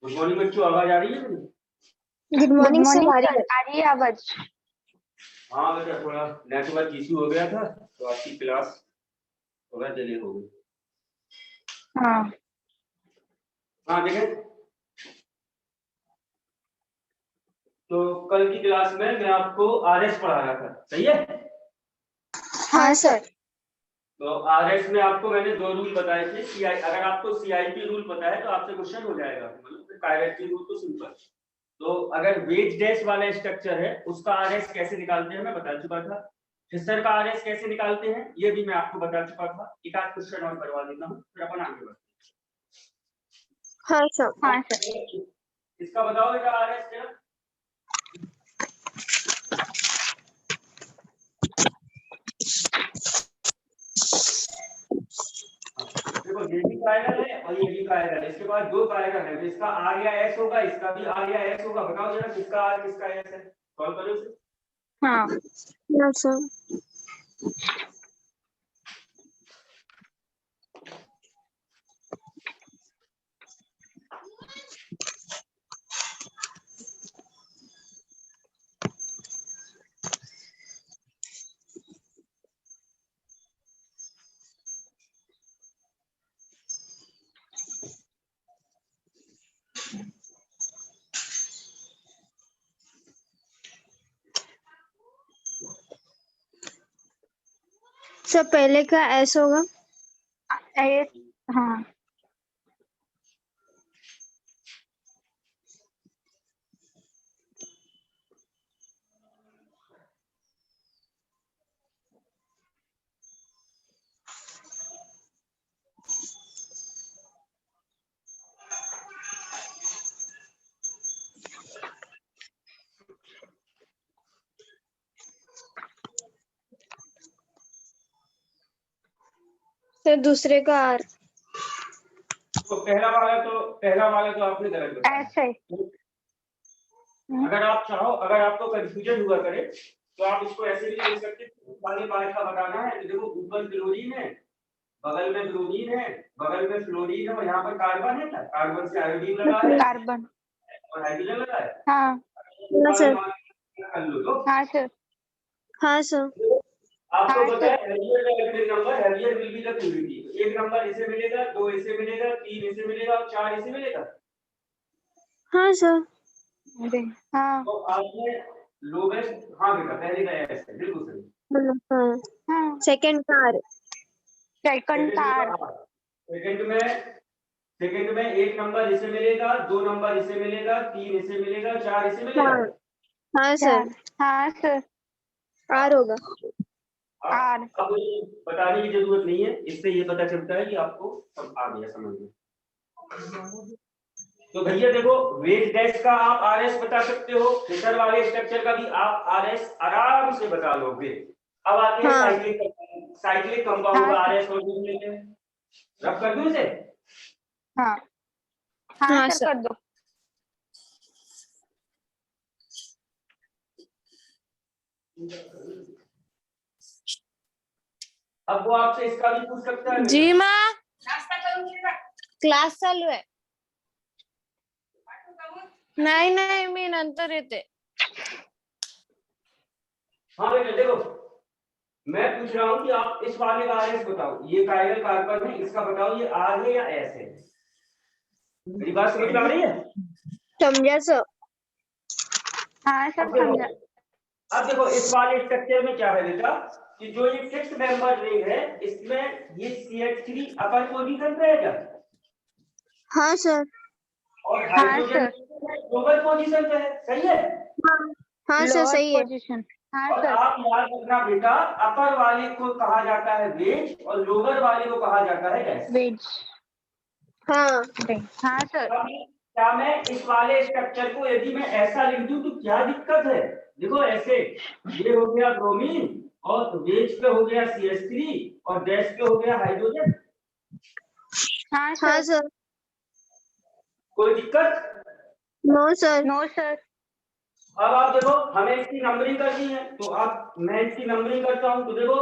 Good morning बच्चों, आवाज आ रही है? गुड मॉर्निंग सर, आ रही है आवाज। हाँ बेटा, थोड़ा नेटवर्क इशू हो गया था तो आपकी क्लास थोड़ा डिले हो गई। हाँ देखें, तो कल की क्लास में मैं आपको आरएस पढ़ा रहा था, सही है? हाँ सर। तो आरएस में आपको मैंने दो रूल बताए थे। अगर आपको सीआईपी रूल पता है तो आपसे क्वेश्चन हो जाएगा, मतलब कायरट रूल तो सिंपल। तो अगर वेज डैश वाला स्ट्रक्चर है उसका आरएस कैसे निकालते हैं मैं बता चुका था। फिशर का आरएस कैसे निकालते हैं ये भी मैं आपको बता चुका था। एक आध क्वेश्चन और करवा देता हूँ फिर अपन आगे बढ़ते हैं। हाँ सर। हाँ सर। इसका बताओ बेटा आरएस क्या? देखो ये भी ट्रायंगल है और ये भी ट्रायंगल है। इसके बाद दो ट्रायंगल है, इसका आर या एस होगा, इसका भी आर या एस होगा। बताओ जरा किसका आर किसका एस है, सॉल्व करो इसे। हाँ सर। सर पहले का एस होगा। हाँ सर दूसरे का आर। तो पहला वाला तो आपने गलत बताया। ऐसे। अगर आप चाहो, अगर आपको कंफ्यूजन हुआ करे तो आप इसको ऐसे भी लिख सकते हैं। वाले पार्ट का बताना है तो देखो ऊपर क्लोरीन है, बगल में ब्रोमीन है, बगल में फ्लोरीन है और यहाँ पर कार्बन है। कार्बन से आयोडीन लगा है कार्बन और हाइड्रोजन लगा है। हाँ सर। कर लो तो। हाँ सर। हाँ सर। आपको हाँ पता सर। है heavier number, heavier will be the purity. एक नंबर इसे मिलेगा, दो इसे मिलेगा, तीन इसे मिलेगा और चार इसे मिलेगा। हाँ सर। हाँ तो आपने लोवेस्ट, हाँ बेटा पहले का ऐसे बिल्कुल सही। हाँ। हाँ सेकंड का आर। Second car. सेकंड में एक नंबर इसे मिलेगा, दो नंबर इसे मिलेगा, तीन इसे मिलेगा, चार इसे मिलेगा। हाँ। हाँ सर। हाँ सर। आर होगा। आर। अब बताने की जरूरत नहीं है, इससे ये पता चलता है कि आपको सब आ गया समझ में। तो भैया देखो वेज डैश का आप आरएस बता सकते हो, फिशर वाले स्ट्रक्चर का भी आप आरएस आराम से बता लोगे। अब आते हैं हाँ। साइक्लिक कंपाउंड का आरएस और रब कर दूं इसे? हाँ हाँ हाँ सर सर। कर दो। अब वो आपसे इसका भी पूछ सकता है। जी माँ, क्लास चालू है। नाही नाही मी नंतर येते। हाँ बेटा देखो मैं पूछ रहा हूँ कि आप इस वाले का आरएस बताओ। ये कायरल कार्बन है, इसका बताओ ये आर है या एस है। मेरी बात समझ में आ रही है? समझा सर। हाँ सर समझा। अब देखो इस वाले स्ट्रक्चर में क्या है बेटा कि जो ये फिक्स मेंबर रिंग है इसमें ये CH3 अपर पोजीशन पे है क्या? हाँ सर। और हाँ हाइड्रोजन सर। लोअर पोजीशन पे है, सही है? हाँ सर सही है। पोजीशन। हाँ और सर। आप याद रखना बेटा अपर वाले को कहा जाता है वेज और लोअर वाले को कहा जाता है गैस। वेज। हाँ हाँ सर। अब क्या मैं इस वाले स्ट्रक्चर को यदि मैं ऐसा लिख दूं तो क्या दिक्कत है? देखो ऐसे, ये हो गया ब्रोमीन और वेज पे हो गया CH3 और डैश पे हो गया हाइड्रोजन। हाँ हाँ सर। सर। कोई दिक्कत? No sir. No sir. अब आप देखो, हमें इसकी नंबरिंग करनी है, तो आप मैं इसकी नंबरिंग करता हूं। तो देखो,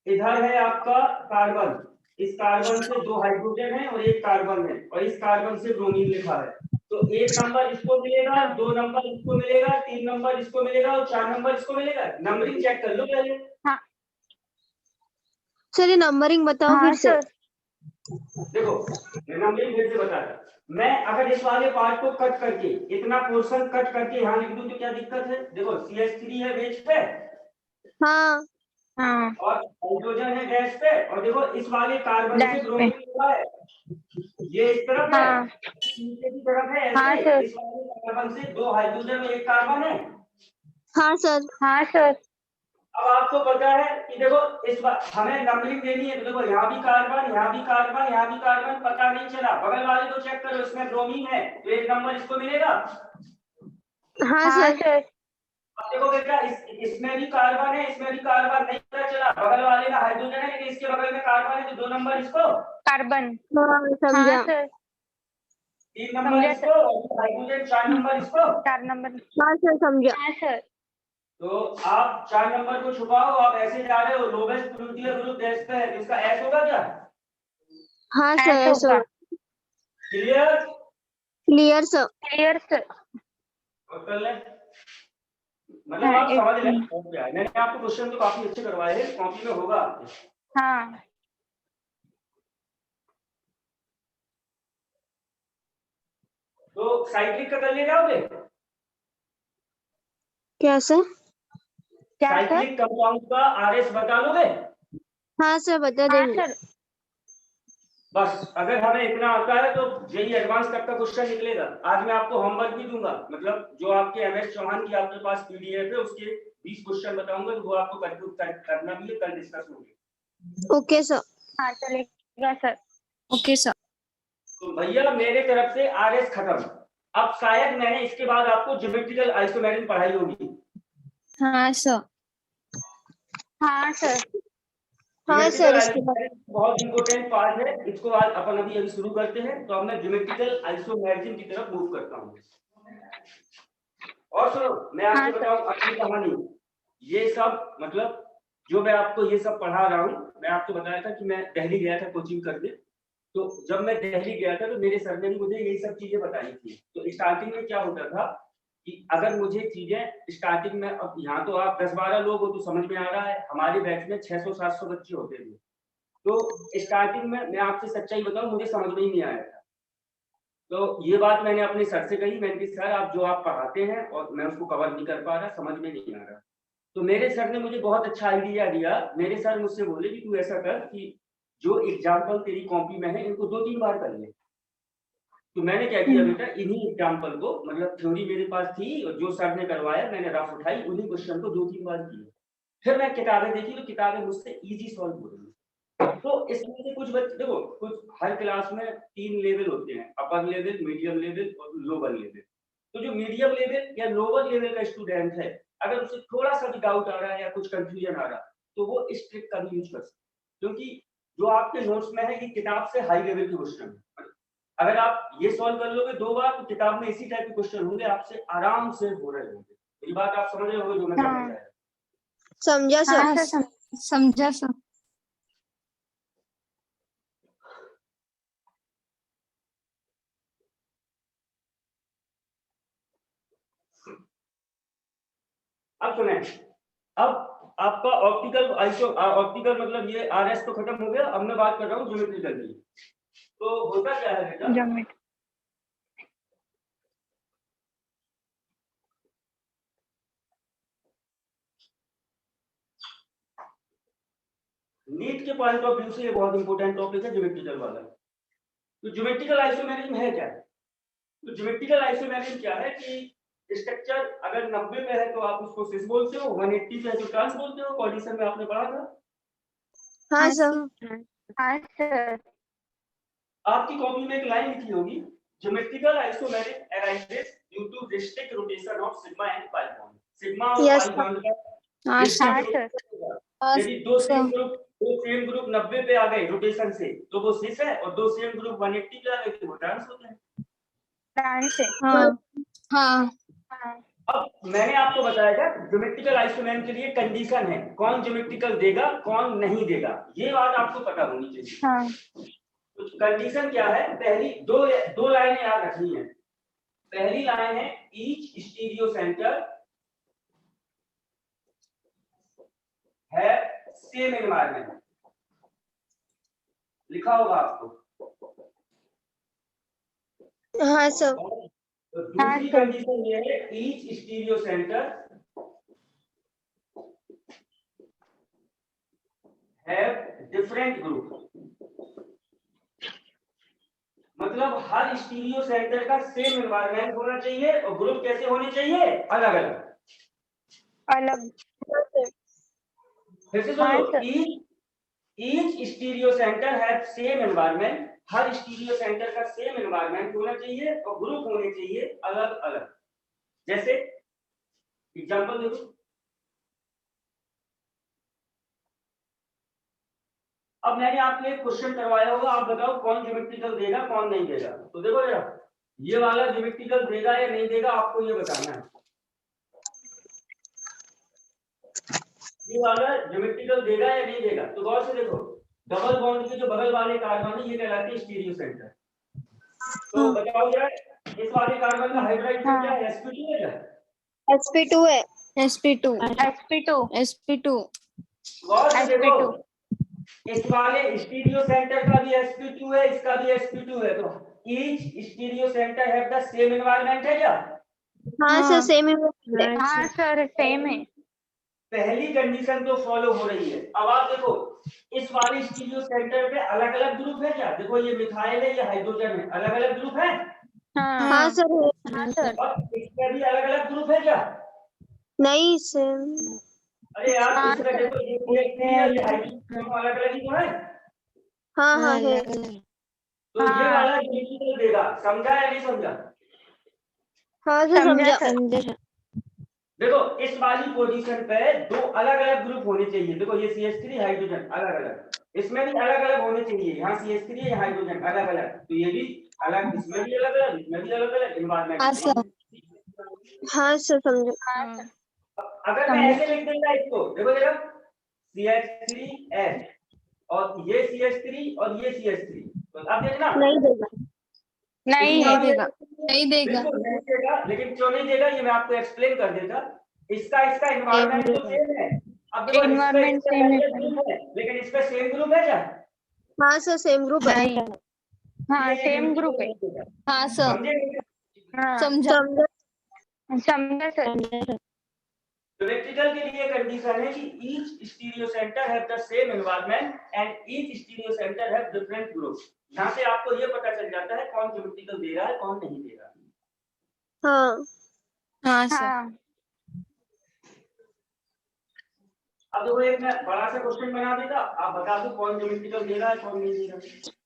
इधर है आपका कार्बन, इस कार्बन से 2 हाइड्रोजन है और 1 कार्बन है, और इस कार्बन से ब्रोमीन लिखा है। तो 1 नंबर इसको मिलेगा, 2 नंबर इसको मिलेगा, 3 नंबर इसको मिलेगा और 4 नंबर इसको मिलेगा। नंबरिंग चेक कर लो पहले। सर ये नंबरिंग बताओ हाँ फिर से। सर। देखो, मैं नंबरिंग फिर से बताता। मैं अगर इस वाले पार्ट को कट करके, इतना पोर्शन कट करके यहाँ लिख दूं तो क्या दिक्कत है? देखो, CH3 है वेज पे हाँ हाँ और हाइड्रोजन है गैस पे, और देखो इस वाले कार्बन से डैश पे। ब्रोमीन हुआ है, ये इस तरफ है, हाँ नीचे की तरफ है हाँ ऐसे। सर। इस वाले कार्बन से 2 हाइड्रोजन और 1 कार्बन है। हाँ सर। हाँ सर। अब आपको पता है कि देखो, इस बार हमें नंबरिंग देनी है, तो देखो यहाँ भी कार्बन, यहाँ भी कार्बन, यहाँ भी कार्बन, पता नहीं चला। बगल वाले को चेक करो, इसमें ब्रोमीन है तो 1 नंबर इसको मिलेगा। हाँ हाँ सर। सर। अब देखो बेटा, इसमें भी कार्बन है, इसमें भी कार्बन, नहीं पता चला। बगल वाले में हाइड्रोजन है लेकिन इसके बगल में कार्बन है, तो 2 नंबर इसको, कार्बन। हाँ हाँ समझा। सर। 3 नंबर समझा इसको, सर। और हाइड्रोजन 4 नंबर इसको। 4 नंबर। हाँ सर समझा। हाँ सर। तो आप 4 नंबर को छुपाओ, आप ऐसे जा रहे हो, लोवेस्ट फ्रूटियर ग्रुप गैस पे है, तो इसका S होगा क्या? हाँ सर ऐसा ऐसा। होगा। Clear? Clear sir. Clear sir. और कर ले, मतलब हाँ आप एक समझ लें मिनट। क्या है। मैंने आपको क्वेश्चन तो काफी अच्छे करवाए हैं, कॉपी में होगा आपके। हाँ तो साइक्लिक का कर ले जाओगे? क्या सर? क्या सर? साइक्लिक कंपाउंड का RS बता दोगे? हाँ सर बता हाँ देंगे। सर। बस अगर हमें इतना आता है तो यही एडवांस तक का क्वेश्चन निकलेगा। आज मैं आपको होमवर्क भी दूंगा, मतलब जो आपके MS चौहान की आपके पास PDF है उसके 20 क्वेश्चन बताऊंगा, तो वो आपको करना भी है, कल डिस्कस होंगे। Okay sir. हाँ चलेगा सर। Okay sir. तो भैया मेरे तरफ से RS खत्म। अब शायद मैंने इसके बाद आपको ज्योमेट्रिकल आइसोमेरिज्म पढ़ाई होगी। हाँ सर। हाँ सर। हाँ ज्योमेट्रिकल सर इसके बाद। आइसोमेरिज्म बहुत इंपॉर्टेंट पार्ट है, इसको आज अपन अभी शुरू करते हैं। तो अब मैं ज्योमेट्रिकल आइसोमेरिज्म की तरफ मूव करता हूँ। और सुनो, मैं हाँ आपको सर। बताऊं अपनी कहानी। ये सब मतलब जो मैं आपको ये सब पढ़ा रहा हूँ, मैं आपको बताया था कि मैं दिल्ली गया था कोचिंग करने। तो जब मैं दिल्ली गया था तो मेरे सर ने भी मुझे यही सब चीजें बताई थी। तो स्टार्टिंग में क्या होता था कि अगर मुझे चीजें स्टार्टिंग में, अब यहाँ तो आप 10-12 लोग हो तो समझ में आ रहा है, हमारे बैच में 600-700 बच्चे होते थे। तो स्टार्टिंग में मैं आपसे सच्चाई बताऊं, मुझे समझ में ही नहीं आया था। तो ये बात मैंने अपने सर से कही, मैंने कहा सर आप जो आप पढ़ाते हैं और मैं उसको कवर नहीं कर पा रहा, समझ में नहीं आ रहा। तो मेरे सर ने मुझे बहुत अच्छा आइडिया दिया। मेरे सर मुझसे बोले कि तू ऐसा कर कि जो एग्जाम्पल तेरी कॉपी में है इनको 2-3 बार कर ले। तो मैंने क्या किया बेटा, इन्हीं एग्जाम्पल को, मतलब थ्योरी मेरे पास थी और जो सर ने करवाया मैंने रफ उठाई, उन्हीं क्वेश्चन को 2-3 बार किया। फिर मैं किताबें देखी तो किताबें मुझसे इजी सॉल्व हो रही। तो इसमें से कुछ बच्चे देखो, कुछ हर क्लास में 3 लेवल होते हैं, अपर लेवल, मीडियम लेवल और लोअर लेवल। तो जो मीडियम लेवल या लोअर लेवल का स्टूडेंट है, अगर उसे थोड़ा सा भी डाउट आ रहा है या कुछ कंफ्यूजन आ रहा है तो वो इस ट्रिक का भी यूज कर सकते हैं, क्योंकि जो आपके नोट्स में है ये किताब से हाई लेवल के क्वेश्चन है। अगर आप ये सॉल्व कर लोगे 2 बार तो किताब में इसी टाइप के क्वेश्चन होंगे, आपसे आराम से हो रहे होंगे। ये बात आप समझ रहे होगे जो मैं कहना चाह रहा हूं। समझा सर। हाँ सर। समझा सर। अब सुने, अब आपका ऑप्टिकल मतलब ये RS तो खत्म हो गया। अब मैं बात कर रहा हूँ ज्योमेट्रिकल की। तो होता क्या है बेटा, ज्योमेट्री। नीट के पॉइंट ऑफ व्यू से ये बहुत इंपॉर्टेंट टॉपिक है ज्योमेट्रिकल वाला। तो ज्योमेट्रिकल आइसोमेरिज्म है क्या? तो ज्योमेट्रिकल आइसोमेरिज्म क्या है कि स्ट्रक्चर अगर 90 पे है तो आप उसको सिस बोलते हो, 180 पे है तो ट्रांस बोलते हो। कोऑर्डिनेशन में आपने पढ़ा था। हाँ सर। हाँ सर। आपकी कॉपी में एक लाइन लिखी होगी, geometrical isomeric arrangement due to restrict rotation of sigma and pi bond. Sigma और Yes, पाई बॉन्ड का हाँ हाँ रिस्ट्रिक्ट सर। रोटेशन होगा। यदि दो सेम ग्रुप 90 पे आ गए रोटेशन से तो वो सिस है, और दो सेम ग्रुप 180 पे आ गए तो वो ट्रांस होते हैं। डांस है। हाँ हाँ हाँ अब मैंने आपको बताया था ज्योमेट्रिकल आइसोमेरिक के लिए कंडीशन है, कौन ज्योमेट्रिकल देगा कौन नहीं देगा, ये बात आपको पता होनी चाहिए। हाँ तो कंडीशन क्या है, पहली दो लाइनें याद रखनी है। पहली लाइन है ईच स्टीरियो सेंटर है सेम एनवायरनमेंट, लिखा होगा आपको। हाँ सर। तो दूसरी सर। कंडीशन ये है each stereo centre have different group, मतलब हर स्टीरियो सेंटर का सेम एनवायरनमेंट होना चाहिए और ग्रुप कैसे होने चाहिए, अलग अलग। अलग। फिर से हाँ, सुनो, sir. Each stereo centre have same environment, her stereo centre का सेम एनवायरनमेंट होना चाहिए और ग्रुप होने चाहिए अलग अलग। जैसे एग्जांपल देखो, अब मैंने आपको एक क्वेश्चन करवाया होगा, आप बताओ कौन ज्योमेट्रिकल देगा कौन नहीं देगा। तो देखो जरा, ये वाला ज्योमेट्रिकल देगा या नहीं देगा आपको ये बताना है। ये वाला ज्योमेट्रिकल देगा या नहीं देगा, तो गौर से देखो, डबल बॉन्ड के जो बगल वाले कार्बन है ये कहलाते हैं स्टीरियो सेंटर। तो बताओ जरा, इस वाले कार्बन का हाइड्राइड क्या है, sp2 है क्या? sp2 है। sp2 sp2 sp2 गौर से देखो, sp2 इस वाले स्टीरियो सेंटर का भी sp2 है, इसका भी sp2 है, तो each stereo centre have the same environment है क्या? हाँ सर सेम है। हाँ सर सेम है। पहली कंडीशन तो फॉलो हो रही है। अब आप देखो, इस वाले स्टीरियो सेंटर पे अलग अलग ग्रुप है क्या? देखो ये मिथाइल है, ये हाइड्रोजन है, अलग अलग ग्रुप है। हाँ सर। हाँ सर। और इसका भी अलग अलग ग्रुप है क्या? नहीं सर। अरे यार, हाँ, इसका देखो ये CH3 और ये हाइड्रोजन अलग अलग ही तो है। हाँ हाँ है। तो ये हाँ। वाला ज्योमेट्रिकल देगा, समझा या नहीं समझा? हाँ सर समझा समझा। सर। देखो इस वाली पोजीशन पे दो अलग अलग ग्रुप होने चाहिए। देखो ये CH3 हाइड्रोजन अलग अलग, इसमें भी अलग अलग होने चाहिए। यहाँ CH3 है, हाइड्रोजन अलग अलग, तो ये भी अलग, इसमें भी अलग अलग, इसमें भी अलग अलग एनवायरनमेंट। हाँ सर समझा। हाँ सर। अगर मैं ऐसे लिख दूंगा इसको, देखो जरा, CH3S और ये CH3 और ये CH3, तो आप देखना नहीं देगा। नहीं इसका है। भी नहीं देगा। बिल्कुल नहीं देगा, लेकिन क्यों नहीं देगा ये मैं आपको एक्सप्लेन कर देता। इसका एनवायरनमेंट तो सेम है। अब देखो एनवायरनमेंट सेम है। ग्रुप है, लेकिन इसमें सेम ग्रुप है क्या? हाँ सर सेम ग्रुप है। नहीं। हाँ ये सेम ज्योमेट्रिकल ग्रुप है। नहीं देगा। हाँ सर समझे? हाँ समझा। समझा सर। ज्योमेट्रिकल के लिए कंडीशन है कि each stereo centre have the same environment and each stereo centre have different group. यहाँ से आपको ये पता चल जाता है कौन ज्योमेट्रिकल दे रहा है कौन नहीं दे रहा है। हाँ हाँ सर। हाँ अब देखो एक मैं बड़ा सा क्वेश्चन बना देता, आप बता दो कौन ज्योमेट्रिकल दे रहा है कौन नहीं दे रहा है।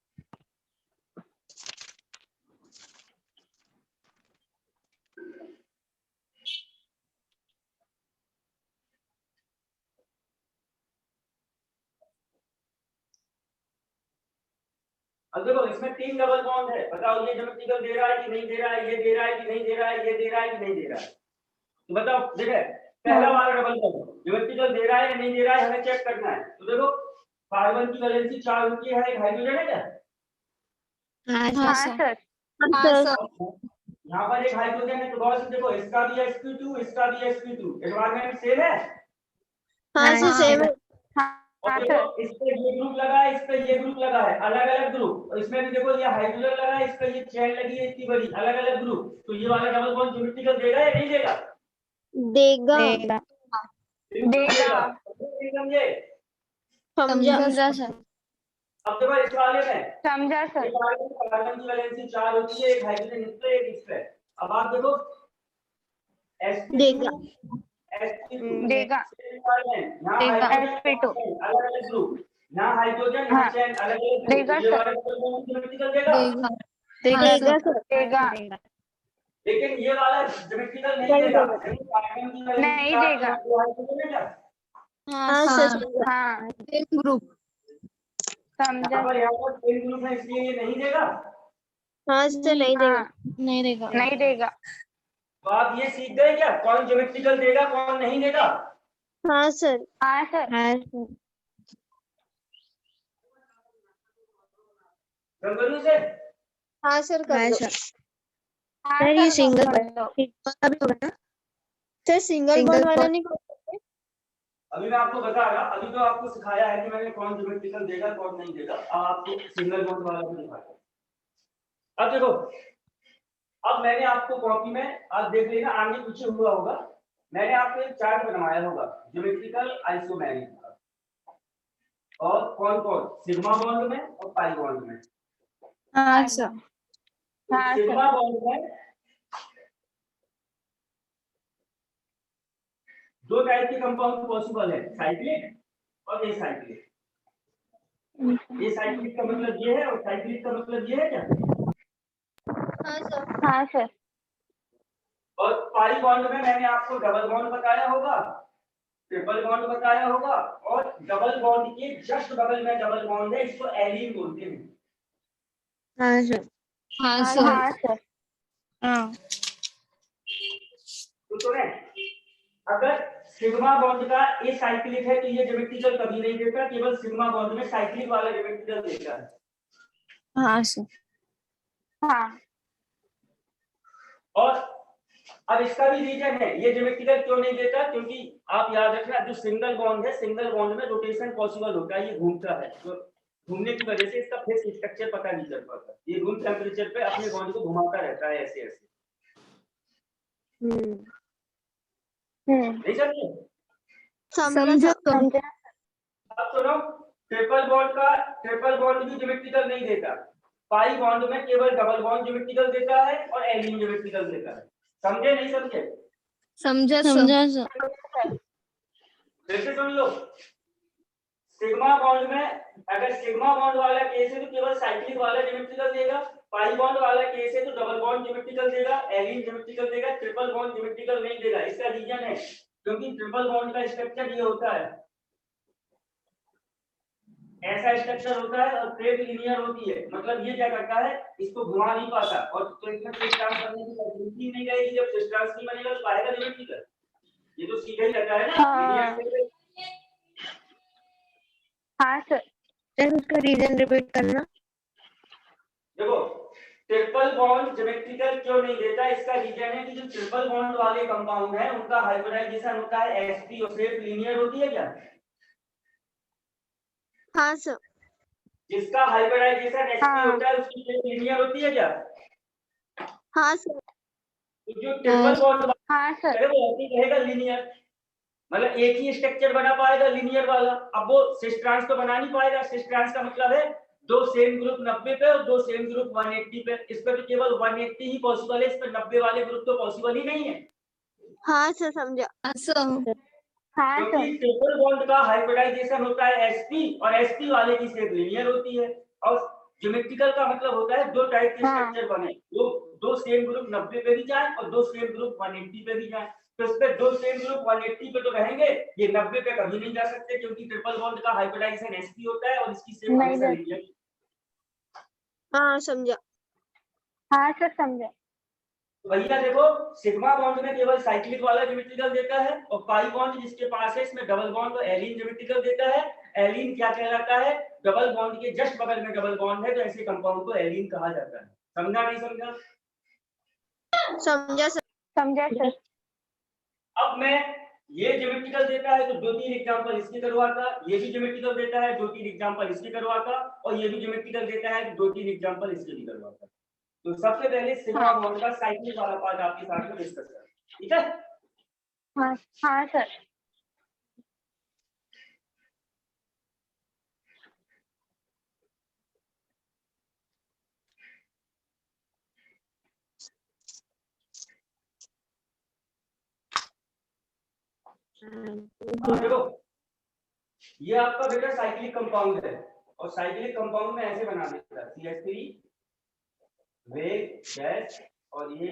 अब देखो इसमें 3 डबल बॉन्ड है, बताओ ये ज्योमेट्रिकल दे रहा है कि नहीं दे रहा है, ये दे रहा है कि नहीं दे रहा है, ये दे रहा है कि नहीं दे रहा है। तो बताओ, देखो पहला वाला डबल बॉन्ड ज्योमेट्रिकल दे रहा है या नहीं दे रहा है, हमें चेक करना है। तो देखो कार्बन की वैलेंसी 4 होती है, एक हाइड्रोजन है क्या? हाँ सर। हाँ सर। यहाँ पर एक हाइड्रोजन है, तो बहुत से देखो इसका भी sp2 इसका भी sp2, एनवायरनमेंट सेम है। हाँ सर सेम है। और हाँ देखो सर। इस पे ये ग्रुप लगा है, इस पे ये ग्रुप लगा है, अलग अलग ग्रुप। और इसमें भी देखो ये हाइड्रोजन लगा है, इस पे ये चेन लगी है इतनी बड़ी, अलग अलग ग्रुप। तो ये वाला डबल बॉन्ड ज्योमेट्रिकल देगा या नहीं देगा? देगा। देगा। समझे? समझा सर। अब देखो इस वाले में समझा सर। कार्बन की वैलेंसी 4 होती है, एक हाइड्रोजन इस पे एक इस पे। अब आप देखो देगा। sp2 देगा। यहाँ हाइड्रोजन sp2 अलग अलग ग्रुप, ना हाइड्रोजन ना हाँ। चैन अलग अलग देगा ये सर। वाला डबल बॉन्ड ज्योमेट्रिकल देगा देगा सर देगा लेकिन ये वाला ज्योमेट्रिकल नहीं नहीं देगा देगा। देखो कार्बन की वैल्यू नहीं 4 देगा। दो हाइड्रोजन है क्या हाँ सर हाँ सेम ग्रुप समझा यहाँ पर सेम ग्रुप है इसलिए ये नहीं देगा हाँ सर नहीं देगा हाँ नहीं देगा तो आप ये सीख गए क्या कौन ज्योमेट्रिकल देगा कौन नहीं देगा हाँ सर हाँ सर गंगरू से हाँ सर कर दो हाँ सर ये सर सिंगल कर दो। अभी होगा ना सर सिंगल बॉन्ड वाला नहीं कर सकते अभी मैं आपको बता रहा अभी तो आपको सिखाया है कि मैंने कौन ज्योमेट्रिकल देगा कौन नहीं देगा अब आपको सिंगल बॉन्ड वाला भी दिखाया अब देखो अब मैंने आपको कॉपी में आज देख लेना आगे पीछे हुआ होगा मैंने आपको एक चार्ट बनवाया होगा ज्योमेट्रिकल आइसोमेरिक का और कौन कौन सिग्मा बॉन्ड में और पाई बॉन्ड में हाँ सर हाँ सिग्मा सर बॉन्ड में दो टाइप के कंपाउंड पॉसिबल है साइक्लिक और एसाइक्लिक एसाइक्लिक का मतलब ये है और साइक्लिक का मतलब ये है क्या हाँ सर हाँ सर और पाई बॉन्ड में मैंने आपको डबल बॉन्ड बताया होगा ट्रिपल बॉन्ड बताया होगा और डबल बॉन्ड के जस्ट बगल में डबल बॉन्ड है इसको एलीन बोलते हैं हाँ सर हाँ सर तो सुने अगर सिग्मा बॉन्ड का ए साइक्लिक है तो ये ज्योमेट्रिकल कभी नहीं देता केवल सिग्मा बॉन्ड में साइक्लिक वाला ज्योमेट्रिकल देता है हाँ सर हाँ और अब इसका भी रीजन है ये ज्योमेट्रिकल क्यों नहीं देता क्योंकि आप याद रखना जो सिंगल बॉन्ड है सिंगल बॉन्ड में रोटेशन पॉसिबल होता है ये घूमता है तो घूमने की वजह से इसका फेस स्ट्रक्चर पता नहीं चल पाता ये रूम टेम्परेचर पे अपने बॉन्ड को घुमाता रहता है ऐसे ऐसे नहीं समझे समझा अब सुनो ट्रिपल बॉन्ड भी ज्योमेट्रिकल नहीं देता पाई बॉन्ड में केवल डबल बॉन्ड ज्योमेट्रिकल देता है और एलिन ज्योमेट्रिकल देता है समझे नहीं समझे समझा सर फिर से सुन लो सिग्मा बॉन्ड में अगर सिग्मा बॉन्ड वाला केस है तो केवल साइक्लिक वाला ज्योमेट्रिकल देगा पाई बॉन्ड वाला केस है तो डबल बॉन्ड ज्योमेट्रिकल देगा एलिन ज्योमेट्रिकल देगा ट्रिपल बॉन्ड ज्योमेट्रिकल नहीं देगा इसका रीजन है क्योंकि ट्रिपल बॉन्ड का स्ट्रक्चर ये होता है ऐसा स्ट्रक्चर होता है और प्लेट लीनियर होती है मतलब ये क्या करता है इसको घुमा नहीं पाता और तो इसमें क्रिस्टल्स बनने की पॉसिबिलिटी नहीं रहेगी जब क्रिस्टल्स नहीं बनेगा तो आएगा ज्योमेट्रिकल ये तो सीधा ही रहता है ना लीनियर हाँ सर सर उसका रीजन रिपीट करना देखो ट्रिपल बॉन्ड ज्योमेट्रिकल क्यों नहीं देता इसका रीजन है कि जो ट्रिपल बॉन्ड वाले कंपाउंड है उनका हाइब्रिडाइजेशन होता है sp और प्लेट लीनियर होती है क्या हाँ सर जिसका हाइब्रिडाइजेशन sp होता है उसकी प्लेट लीनियर होती है क्या हाँ सर तो जो ट्रिपल बॉन्ड हाँ सर है वो ऐसे रहेगा लीनियर मतलब एक ही स्ट्रक्चर बना पाएगा लीनियर वाला अब वो सिस ट्रांस तो बना नहीं पाएगा सिस ट्रांस का मतलब है दो सेम ग्रुप 90 पे और दो सेम ग्रुप 180 पे इस पे तो केवल 180 ही पॉसिबल है इस पे 90 वाले ग्रुप तो पॉसिबल ही नहीं है हाँ सर समझा हाँ क्योंकि सर ट्रिपल बॉन्ड का हाइब्रिडाइजेशन होता है sp और sp वाले की शेप लीनियर होती है और ज्योमेट्रिकल का मतलब होता है दो टाइप के स्ट्रक्चर बने दो सेम ग्रुप 90 पे भी जाए और दो सेम ग्रुप 180 पे भी जाए तो इस पे दो सेम ग्रुप 180 पे तो रहेंगे ये 90 पे कभी नहीं जा सकते क्योंकि ट्रिपल बॉन्ड का हाइब्रिडाइजेशन sp होता है और इसकी शेप हमेशा लीनियर हाँ समझा हाँ सर समझा भैया देखो सिग्मा बॉन्ड में केवल साइक्लिक वाला ज्योमेट्रिकल देता है और पाई बॉन्ड जिसके पास है इसमें डबल बॉन्ड और एलिन ज्योमेट्रिकल देता है एलिन क्या कहलाता है डबल बॉन्ड के जस्ट बगल में डबल बॉन्ड है तो ऐसे कंपाउंड को एलिन कहा जाता है समझा नहीं समझा समझा सर समझा सर अब मैं ये ज्योमेट्रिकल देता है तो दो तीन एग्जांपल इसके करवाता ये भी ज्योमेट्रिकल देता है दो तीन एग्जांपल इसके करवाता और ये भी ज्योमेट्रिकल देता है दो तीन एग्जांपल इसके भी करवाता तो सबसे पहले सिग्मा बॉन्ड का साइक्लिक वाला पार्ट आपके साथ में डिस्कस करें ठीक है हाँ हाँ सर देखो ये आपका बेटा साइक्लिक कंपाउंड है और साइक्लिक कंपाउंड में ऐसे बना देता CH3 वेग डैश और ये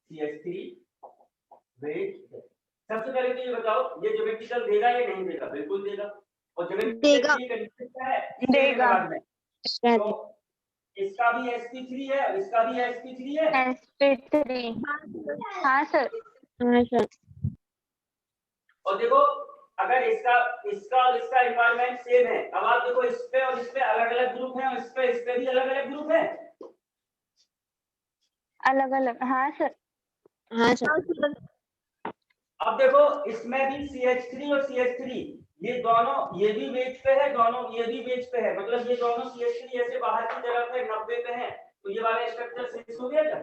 CH3 वेग। सबसे पहले तो ये बताओ ये ज्योमेट्रिकल देगा या नहीं देगा? बिल्कुल देगा। और ज्योमेट्रिकल की कंडीशन क्या है? देगा। तो इसका भी sp3 है और इसका भी sp3 है। sp3 हाँ सर। हाँ सर। और देखो अगर इसका इसका और इसका एनवायरनमेंट सेम है, अब आप देखो इस पे और इस पे अलग अलग ग्रुप हैं और इस पे भी अलग अलग ग्रुप है। अलग अलग हाँ सर। हाँ सर। अब देखो इसमें भी CH3 और CH3 ये दोनों ये भी वेज पे है, दोनों ये भी वेज पे है, मतलब ये दोनों CH3 ऐसे बाहर की तरफ है 90 पे है, तो ये वाला स्ट्रक्चर सिक्स हो गया क्या?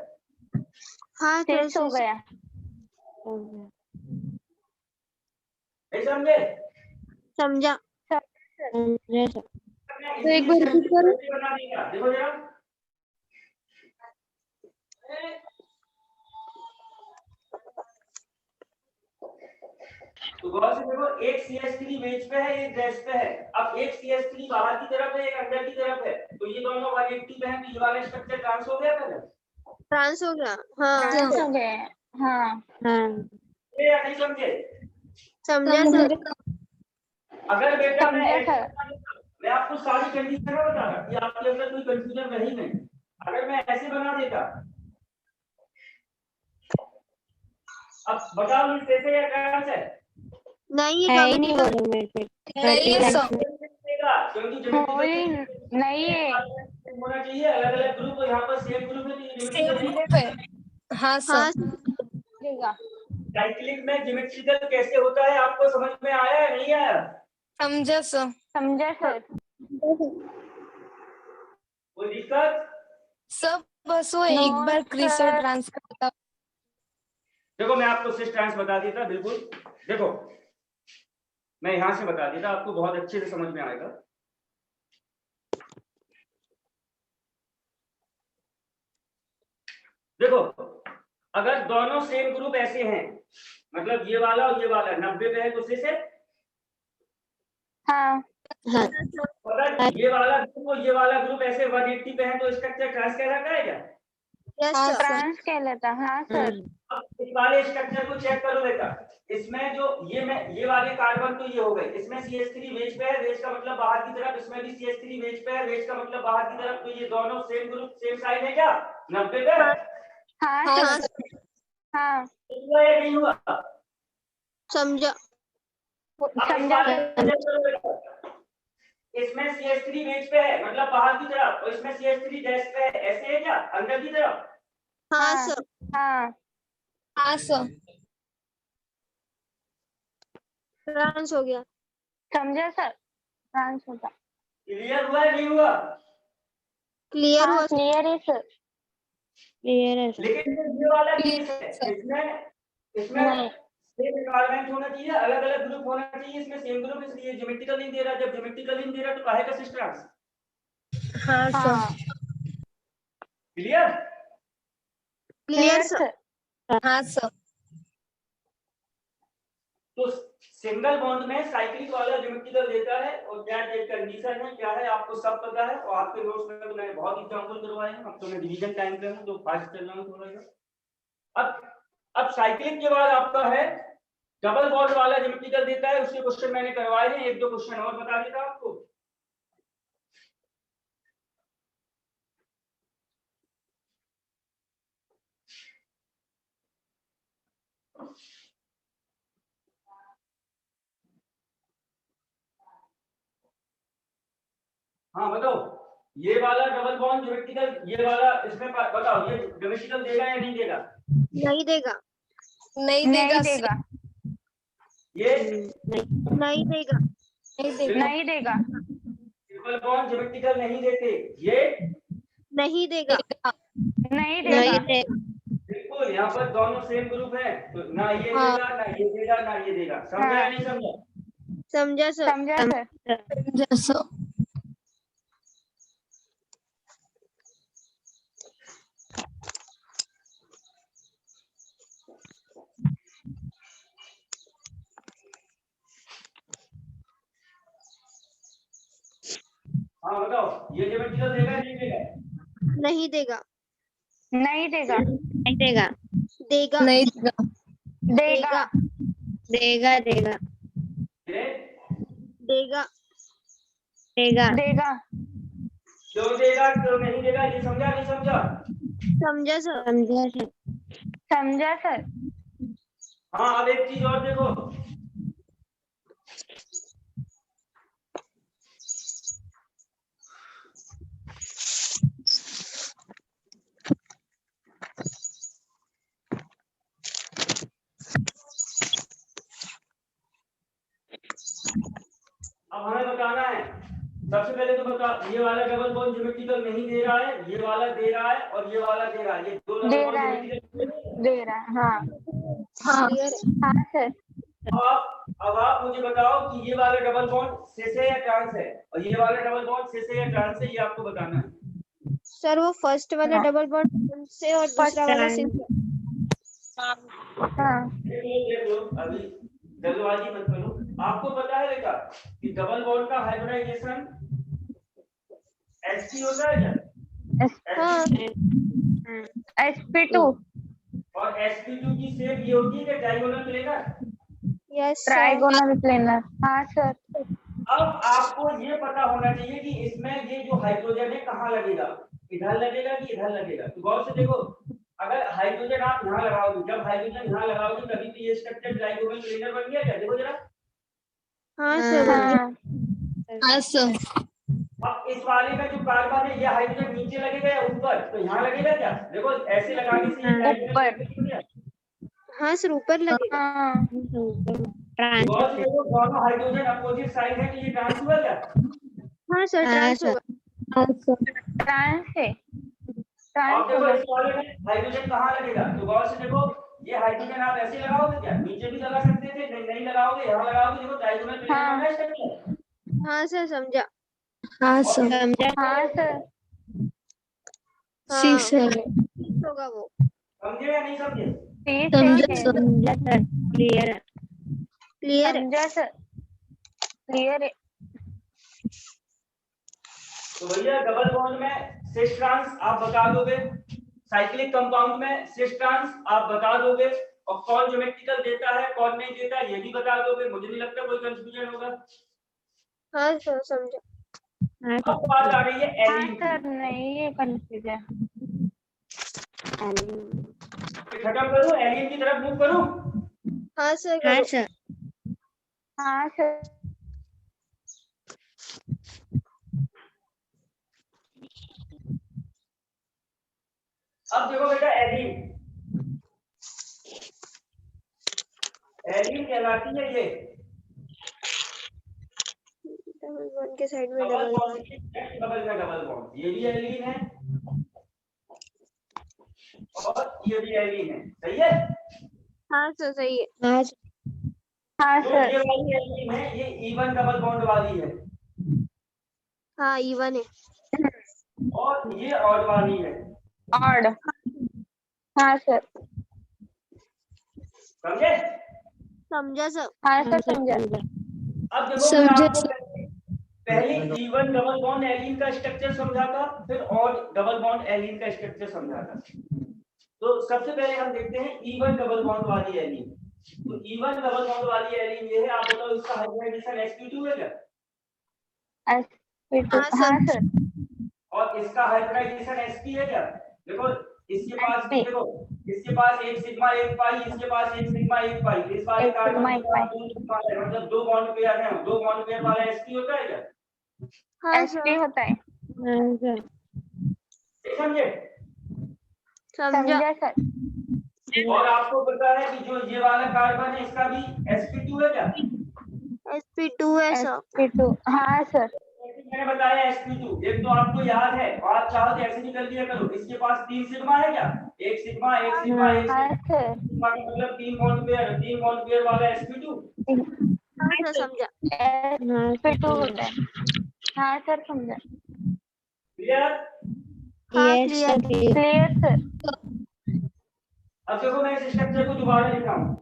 हाँ सर। 6 हो गया। नहीं समझे? समझा। समझे सर। तो एक बार रिपीट करो। बना दिया देखो जरा। तो गौर से देखो एक CH3 वेज पे है एक डैश पे है। अब एक CH3 बाहर की तरफ है एक अंदर की तरफ है, तो ये दोनों 180 पे हैं, तो ये वाला स्ट्रक्चर ट्रांस हो गया पहले। ट्रांस हो गया। हाँ ट्रांस हो गया। हाँ हाँ ये या नहीं समझे? समझा सर। अगर बेटा समझा सर। मैं आपको सारी कंडीशन बता रहा कि आपके अंदर कोई कंफ्यूजन रही नहीं। अगर मैं ऐसे बना देता, अब बताओ ये कैसे या ट्रांस है? नहीं है नहीं बोलो मेरे पे। नहीं है सर। क्योंकि कोई नहीं है। होना चाहिए अलग अलग ग्रुप, और यहाँ पर सेम ग्रुप है तो ये सेम ज्योमेट्रिकल नहीं ग्रुप है। हाँ हाँ सर। देगा। साइक्लिक में ज्योमेट्रिकल कैसे होता है आपको समझ में आया या नहीं आया? समझा सर। समझा सर। कोई दिक्कत? सब बस वो एक No, बार क्रिस्टल sir. ट्रांस करता। देखो मैं आपको सिस ट्रांस बता देता, बिल्कुल देखो मैं यहां से बता देता, आपको बहुत अच्छे से समझ में आएगा। देखो अगर दोनों सेम ग्रुप ऐसे हैं, मतलब ये वाला और ये वाला 90 पे है, तो सिस है। हाँ हाँ अगर ये वाला ग्रुप और ये वाला ग्रुप ऐसे 180 पे है, तो स्ट्रक्चर ट्रांस कहलाता है क्या? यस हाँ सर। ट्रांस कहलाता। हाँ सर। अब इस वाले स्ट्रक्चर को चेक करो बेटा, इसमें जो ये वाले कार्बन तो ये हो गए, इसमें CH3 वेज पे है, वेज का मतलब बाहर की तरफ, इसमें भी CH3 वेज पे है, वेज का मतलब बाहर की तरफ, तो ये दोनों सेम ग्रुप सेम साइड है क्या 90 पे? हाँ हाँ सर। सर। हाँ हुआ या नहीं हुआ? समझा। अब इस समझा वाले सर। को check करो बेटा, इसमें CH3 वेज पे है मतलब बाहर की तरफ, और इसमें CH3 डैश पे है, ऐसे है क्या अंदर की तरफ? हाँ हाँ सर। हाँ हाँ सर। ट्रांस हो गया। समझा सर। ट्रांस होता। क्लियर हुआ या नहीं हुआ? क्लियर हाँ हुआ। क्लियर है सर। क्लियर है सर। लेकिन ये वाला केस है, सर। इसमें नहीं सेम एनवायरनमेंट होना चाहिए, अलग अलग ग्रुप होना चाहिए, इसमें सेम ग्रुप, इसलिए ज्योमेट्रिकल नहीं दे रहा। जब ज्योमेट्रिकल नहीं दे रहा तो काहे का सिस ट्रांस? हाँ सर। हाँ clear? Clear clear sir. Sir. हाँ सर। तो सिंगल बॉन्ड में साइक्लिक वाला ज्योमेट्रिकल देता है, और क्या ये कंडीशन है क्या है आपको सब पता है, और आपके नोट्स में तो मैंने बहुत एग्जांपल करवाए हैं। अब तो मैं रिवीजन टाइम पे हूं तो फास्ट चल रहा हूं थोड़ा सा। अब साइक्लिक के बाद आपका है डबल बॉन्ड वाला ज्योमेट्रिकल देता है, उसके क्वेश्चन मैंने करवाए हैं, एक दो क्वेश्चन और बता देता आपको। हाँ बताओ, ये वाला डबल बॉन्ड ज्योमेट्रिकल, ये वाला इसमें बताओ ये ज्योमेट्रिकल देगा या नहीं देगा? नहीं देगा। नहीं नहीं देगा सर। देगा। ये नहीं देगा। नहीं देगा। नहीं देगा। ट्रिपल बॉन्ड ज्योमेट्रिकल नहीं देते ये। नहीं देगा। नहीं नहीं देगा। देगा। बिल्कुल यहाँ पर दोनों सेम ग्रुप है, तो ना ये हाँ। देगा ना ये देगा ना ये देगा। समझा या नहीं समझा? समझा सर। समझा सर। समझा सर। ये ज्योमेट्रिकल देगा नहीं देगा? नहीं देगा। नहीं देगा। नहीं देगा। देगा। नहीं देगा। देगा। देगा देगा दे देगा। देगा। देगा। क्यों देगा क्यों नहीं देगा, ये समझा नहीं समझा? समझा सर। समझा सर। समझा सर। हाँ अब एक चीज और देखो, अब हमें बताना है। सबसे पहले तो बता, ये वाला डबल बॉन्ड ज्योमेट्रिकल नहीं दे रहा है, ये वाला दे रहा है और ये वाला दे रहा है, ये दो दे डबल बॉन्ड रहा है। ज्योमेट्रिकल। दे रहा है। हाँ। हाँ क्लियर है। हाँ सर। अब आप मुझे बताओ कि ये वाला डबल बॉन्ड सेस है या ट्रांस है, और ये वाला डबल बॉन्ड सेस है या ट्रांस है, ये आपको बताना है। सर वो फर्स्ट वाला हाँ। डबल बॉन्ड से और दूसरा वाला ट्रांस। सिंस है। हाँ। देख लो अभी, जल्दबाजी मत करो। आपको पता है बेटा कि डबल बॉन्ड का हाइब्रिडाइजेशन sp होता है क्या? हाँ। sp2 और sp2 की शेप ये होती है कि diagonal planar. Yes sir. Trigonal planar. हाँ सर। अब आपको ये पता होना चाहिए कि इसमें ये जो हाइड्रोजन है कहाँ लगेगा, इधर लगेगा कि इधर लगेगा। तो गौर से देखो, अगर हाइड्रोजन आप यहाँ लगाओगे, जब हाइड्रोजन यहाँ लगाओगे तभी तो ये स्ट्रक्चर डायगोनल प्लेनर बन गया क्या? देखो जरा। हाँ सर बन गया। हाँ। हाँ सर। अब इस वाले का जो कार्बन है ये हाइड्रोजन नीचे लगेगा या ऊपर? तो यहाँ लगेगा क्या? देखो ऐसे लगाने से ये डायगोनल ऊपर। प्लेनर बन गया। हाँ सर ऊपर लगेगा। हाँ। ट्रांस। गौर से देखो, दोनों हाइड्रोजन अपोजिट साइड है, तो ये ट्रांस हुआ क्या? हाँ सर हाँ ट्रांस सर। होगा। हाँ सर। ट्रांस है। अब ट्रांस देखो होगा। इस वाले में हाइड्रोजन कहाँ लगेगा? तो गौर से देखो, ये हाइड्रोजन आप ऐसे लगाओगे क्या? नीचे भी लगा सकते थे, नहीं लगाओगे, यहाँ लगाओगे। देखो डायगोनल प्लेन हाँ। बना है स्ट्रक्चर। हाँ सर समझा। हाँ और सर। समझा। हाँ सर। सी हाँ सर। ठीक होगा वो। समझे या नहीं समझे? सी समझा से है। समझा सर। क्लियर है। क्लियर है। समझा सर। क्लियर है। तो भैया डबल बॉन्ड में सिस ट्रांस आप बता दोगे, साइक्लिक कंपाउंड में सिस ट्रांस आप बता दोगे, और कौन ज्योमेट्रिकल देता है कौन नहीं देता ये भी बता दोगे। मुझे नहीं लगता कोई कंफ्यूजन होगा। हाँ सर समझा। हाँ अब बात आ रही है हाँ एलिन सर की। नहीं है कंफ्यूजन। खत्म करूं, एलिन की तरफ मूव करूं? हाँ सर हाँ करो। सर। हाँ सर। अब देखो बेटा, एलिन एलिन कहलाती है ये डबल बॉन्ड के साइड में डबल डबल बॉन्ड बॉन्ड। की नेक्स्ट डबल का डबल बॉन्ड, ये भी एलिन है और ये भी एलिन है। सही है? हाँ सर सही है। हाँ सर। हाँ जो सर। ये वाली एलिन है ये इवन डबल बॉन्ड वाली है, हाँ इवन है। और ये ऑड वाली है। ऑड। हाँ सर। समझे? समझा सर। हाँ सर समझा। अब देखो मैं समझा आपको सर। पहले इवन डबल बॉन्ड एलिन का स्ट्रक्चर समझाता, फिर ऑड डबल बॉन्ड एलिन का स्ट्रक्चर समझाता। तो सबसे पहले हम देखते हैं इवन डबल बॉन्ड वाली एलिन। तो इवन डबल बॉन्ड वाली एलिन ये है, आप बताओ इसका हाइब्रिडाइजेशन sp2 है क्या? sp2। हाँ सर। हाँ सर। और इसका हाइब्रिडाइजेशन sp है क्या? देखो इसके पास भी sp। देखो, इसके पास एक सिग्मा एक पाई, इसके पास एक सिग्मा एक पाई, इस वाले एक कार्बन सिग्मा के एक पास पाई। दो सिग्मा है, मतलब दो बॉन्ड पेयर है, दो बॉन्ड पेयर वाला sp होता है क्या? हाँ sp सर होता है। हाँ सर। समझे? समझा। समझा सर। और आपको पता है कि जो ये वाला कार्बन है इसका भी sp2 है क्या? sp2 है सर। sp2। हाँ सर। जैसे मैंने बताया sp2, एक तो आपको याद है और आप चाहो तो ऐसे भी कर दिया करो, इसके पास तीन सिग्मा है क्या? एक सिग्मा एक सिग्मा एक हाँ सिग्मा, सर। सिग्मा का मतलब तीन बॉन्ड पेयर वाला sp2। हाँ सर समझा। sp2 होता है। हाँ सर समझा। क्लियर? हाँ yes clear. Sir. Clear sir. अब देखो मैं इस स्ट्रक्चर को दोबारा लिखा हूं।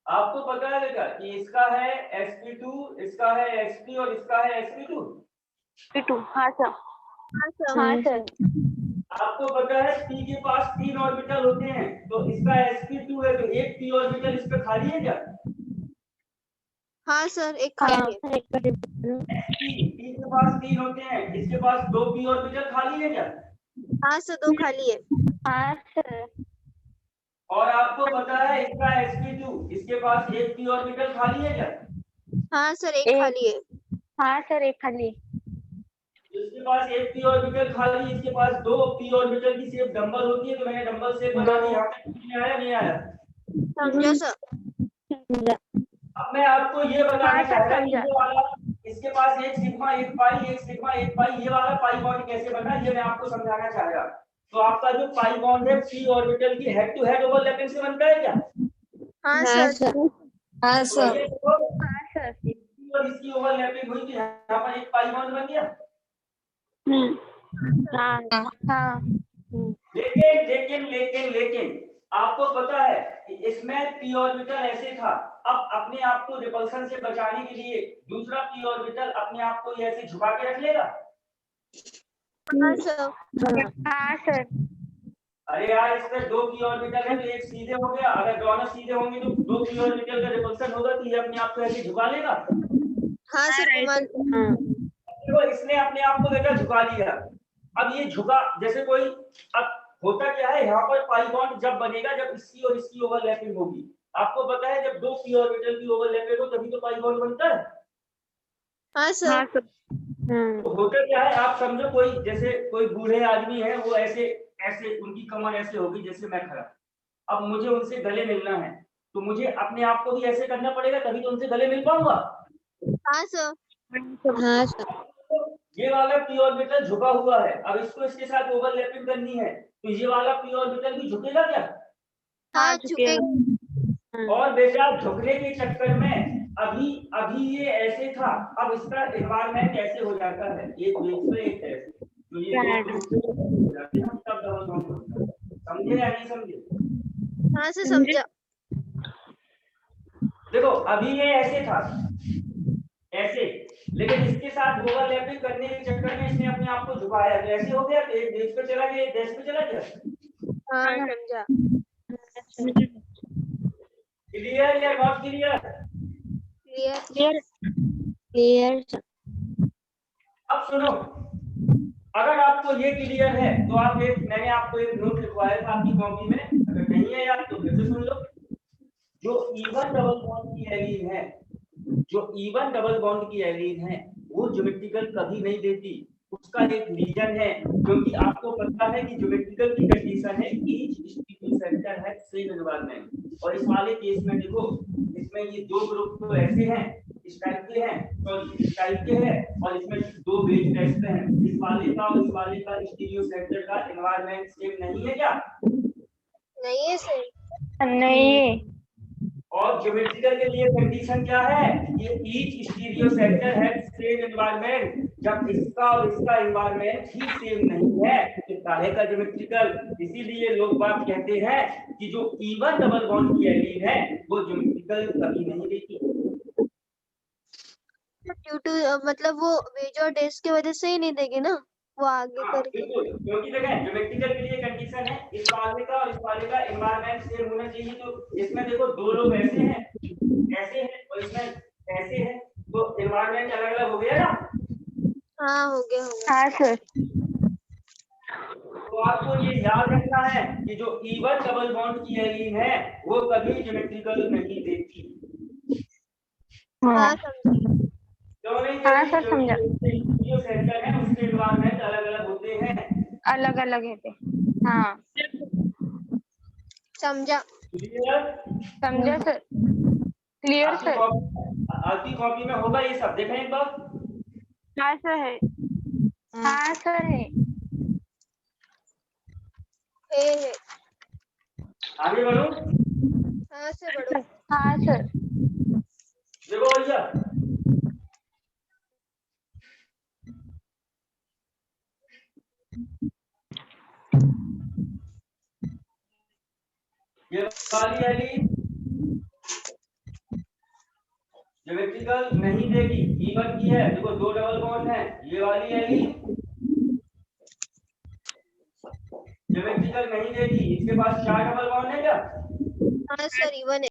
आपको पता है बेटा कि इसका है sp2, इसका है sp और इसका है sp2। P2 हाँ सर हाँ सर। हाँ सर आपको पता है p के पास 3 ऑर्बिटल होते हैं, तो इसका sp2 है तो एक p ऑर्बिटल इस पे खाली है क्या? हाँ सर, एक हाँ खाली है। p के पास 3 होते हैं, इसके पास 2 p ऑर्बिटल खाली है क्या? हाँ सर, 2 खाली है। हाँ सर और आपको पता है इसका sp2, इसके पास एक p ऑर्बिटल खाली है क्या? हाँ सर, एक एक खाली है। हाँ सर एक खाली इसके पास एक p ऑर्बिटल खाली, इसके पास 2 p ऑर्बिटल की शेप डंबल होती है, तो मैंने डंबल शेप बना दी। यहाँ तक समझ में आया नहीं आया? समझा सर। अब मैं आपको ये बताना हाँ चाह सर रहा कि समझा ये वाला इसके पास एक सिग्मा एक पाई, एक सिग्मा एक पाई, ये वाला पाई बॉन्ड कैसे बना, ये मैं आपको समझाना चाह रहा। तो आपका जो पाई बॉन्ड है p ऑर्बिटल की हेड टू हेड ओवरलैपिंग से बनता है क्या? हाँ हाँ सर। सर हाँ तो सर ये देखो, हाँ सर इसकी और इसकी ओवरलैपिंग हुई तो यहाँ पर एक पाई बॉन्ड बन गया। हाँ हाँ लेकिन लेकिन लेकिन लेकिन आपको पता है कि इसमें p ऑर्बिटल ऐसे था। अब अपने आप को रिपल्शन से बचाने के लिए दूसरा p ऑर्बिटल अपने आप को ये ऐसे झुका के रख लेगा। हाँ सर। हाँ सर अरे यार, इसमें 2 p ऑर्बिटल है तो एक सीधे हो गया, अगर दोनों सीधे होंगे तो 2 p ऑर्बिटल का रिपल्शन होगा तो ये अपने आप को ऐसे झुका लेगा। हाँ सर, घुमा। देखो इसने अपने आप को बेटा झुका लिया। अब ये झुका जैसे कोई, अब होता क्या है यहाँ पर पाई बॉन्ड जब बनेगा जब इसकी और इसकी ओवरलैपिंग होगी। आपको पता है जब 2 p ऑर्बिटल की ओवरलैपिंग हो तभी तो पाई बॉन्ड बनता है। हाँ सर। तो होता क्या है आप समझो, कोई जैसे कोई बूढ़े आदमी है, वो ऐसे ऐसे उनकी कमर ऐसे होगी जैसे मैं खड़ा। अब मुझे उनसे गले मिलना है तो मुझे अपने आप को भी ऐसे करना पड़ेगा तभी तो उनसे गले मिल पाऊंगा। हाँ सर। हाँ सर ये वाला p ऑर्बिटल झुका हुआ है, अब इसको इसके साथ ओवरलैपिंग करनी है तो ये वाला p ऑर्बिटल भी झुकेगा क्या? हाँ, झुकेगा। और बेटा झुकने के चक्कर में अभी अभी ये ऐसे था, अब इसका एनवायरनमेंट ऐसे हो जाता है, एक वेव से एक ऐसे, तो ये दो हो जाते हैं तब डबल बॉन्ड होता है। समझे या नहीं समझे? हाँ सर, समझा। देखो अभी ये ऐसे था ऐसे, लेकिन इसके साथ ओवरलैपिंग करने के चक्कर में इसने अपने आप को झुकाया तो ऐसे हो गया, तो एक देश पे चला गया एक देश पे चला गया। हाँ, समझा। क्लियर या not clear? Clear. Clear sir अब सुनो, अगर आपको ये क्लियर है तो आप एक, मैंने आपको एक नोट लिखवाया था आपकी कॉपी में, अगर नहीं है याद तो फिर से सुन लो। जो इवन डबल बॉन्ड की एलीन है, जो इवन डबल बॉन्ड की एलीन है वो ज्योमेट्रिकल कभी नहीं देती। उसका एक रीजन है, क्योंकि आपको पता है कि ज्योमेट्रिकल की कंडीशन है ईच स्टीरियो सेंटर है सेम एनवायरनमेंट। और इस वाले केस में देखो, इसमें ये दो ग्रुप तो ऐसे हैं, इस टाइप के हैं और इस टाइप के हैं, और इसमें दो बेस टेस्ट हैं, इस वाले का और इस वाले का स्टीरियो सेंटर का एनवायरनमेंट सेम नहीं है क्या? नहीं है सर। नहीं है और ज्योमेट्रिकल के लिए कंडीशन क्या है? ये ईच स्टीरियो सेंटर है सेम एनवायरनमेंट। जब इसका और इसका एनवायरनमेंट ही सेम नहीं है तो काहे का ज्योमेट्रिकल? इसीलिए लोग बात कहते हैं कि जो इवन डबल बॉन्ड की एलीन है वो ज्योमेट्रिकल कभी नहीं देती। ड्यू टू मतलब वो वेज और डेज की वजह से ही नहीं देगी ना, वो आगे हाँ, करके। बिल्कुल, क्योंकि देखें ज्योमेट्रिकल के लिए कंडीशन है इस वाले का और इस वाले का एनवायरनमेंट सेम होना चाहिए। तो इसमें देखो दो लोग ऐसे हैं और इसमें ऐसे हैं, तो एनवायरनमेंट अलग अलग हो गया ना। हाँ, हो गया। हाँ सर तो आपको ये याद रखना है कि जो इवन डबल बॉन्ड की एलीन है वो कभी ज्योमेट्रिकल नहीं देती। हाँ, समझा। क्यों नहीं हाँ देती? सर समझा क्योंकि जो सेंटर है उसके एनवायरनमेंट अलग अलग होते हैं। अलग अलग है पे हाँ समझा। क्लियर? समझा सर क्लियर सर आपकी कॉपी में होगा ये सब, देखें एक बार। हाँ सर है हाँ सर है है। आगे बढ़ो। हाँ सर, बढ़ो। हाँ सर देखो भैया, ये वाली एलीन ज्योमेट्रिकल नहीं देगी, इवन की है, देखो 2 डबल बॉन्ड है, ये वाली है ज्योमेट्रिकल नहीं देगी, इसके पास 4 डबल बॉन्ड है क्या? हाँ सर इवन है।